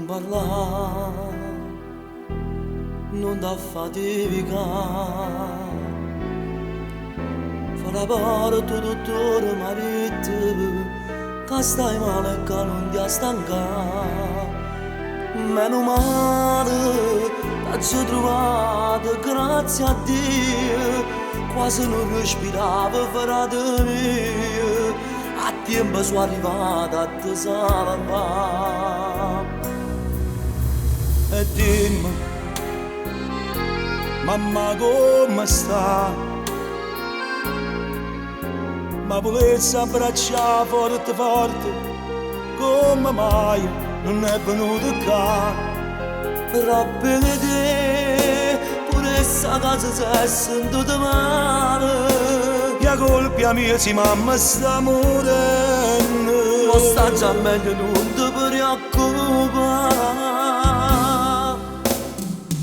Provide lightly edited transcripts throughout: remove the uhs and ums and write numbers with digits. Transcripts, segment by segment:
parlare, non da fatica. Fa la parte dottore marito, che stai male e che non ti stanca. Meno male, t'ho trovato, grazie a Dio, quasi non respiravo fuori di me. A tempo sono arrivata a te salvare. E dimmi, mamma come sta? Ma volessi abbracciare forte forte, come mai non è venuto qua? Però per te, pure sta casa si è sentita male. La colpa mia si mamma sta morendo. Non sta già meglio, non ti preoccupare.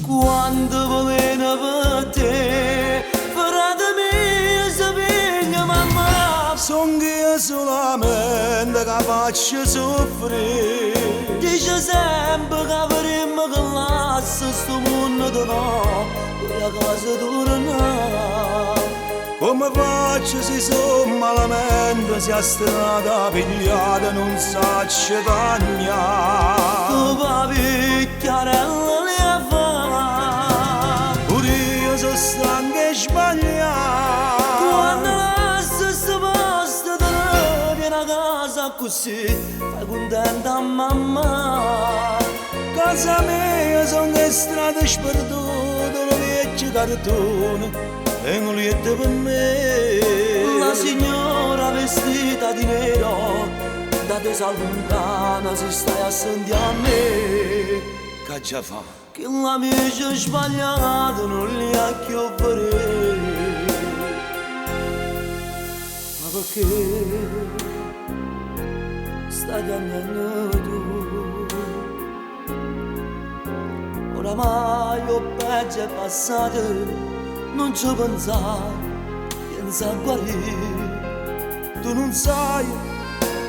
Quando volevo per te, frate mio si piglia mamma. Sono io solamente che faccio soffrire. Dice sempre che avremmo che lascia sto mondo di no, quella casa torna. Come faccio se sono malamente, se a strada pigliata non saccio tagliare? Tu papi chiarella le fa, pure io sono stanco e sbagliato. Quando lascio sto posto te ne vieni a casa così, fai contenta mamma. Casa mia sono le strade sperdute, le vecchie cartone e un lieto per me. La signora vestita di nero, da te lontana si stai a sentire a me. Che già fa? Che l'amico sbagliato non li ha chiovere. Ma perché stai piangendo tu? Oramai ho peggio è passato, non ci pensare, pensa a guarire. Tu non sai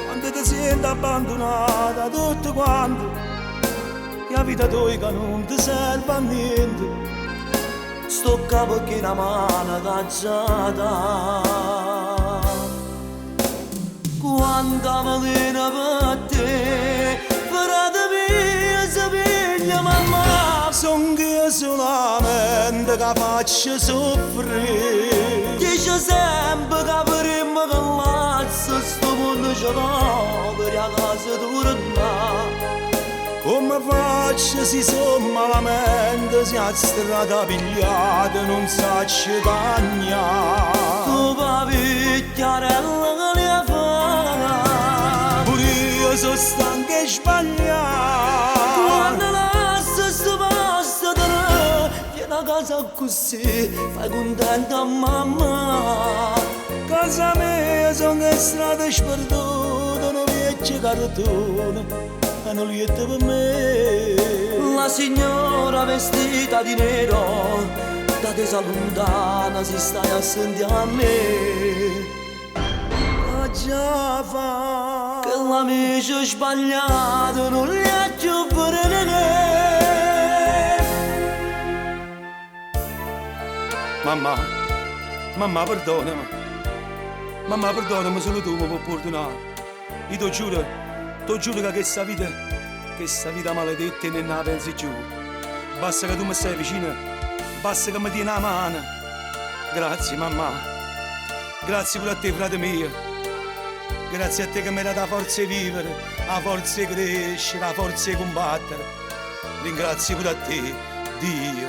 quando ti senti abbandonata, tutto quanto, che la vita tua che non ti serve a niente. Sto capo che una mano cacciata. Quanta velena per te, frate mio si piglia mamma. Sono io solamente che faccio soffrire. Dice sempre che avremmo che lascia sto mondo ce l'ho per la casa torna. Come faccio se sono malamente, se a strada pigliata non saccio tagliare? Tu papi chiarella che le fa, pure io sono stanco e sbagliato. Quando lascio sto posto te ne vieni a casa così, fai contenta mamma. Casa mia sono le strade sperdute, le vecchie cartone e non lieto per me. La signora vestita di nero, da te lontana si stai a sentire a me. Ma già fa che l'amico sbagliato non li ha più vedere. Mamma perdonami. Mamma perdonami, solo tu mi puoi perdonare. Io ti giuro che questa vita maledetta non la pensi giù. Basta che tu mi stai vicino, basta che mi tieni la mano. Grazie mamma, grazie pure a te frate mio. Grazie a te che mi hai dato la forza di vivere, la forza di crescere, la forza di combattere. Ringrazio pure a te, Dio.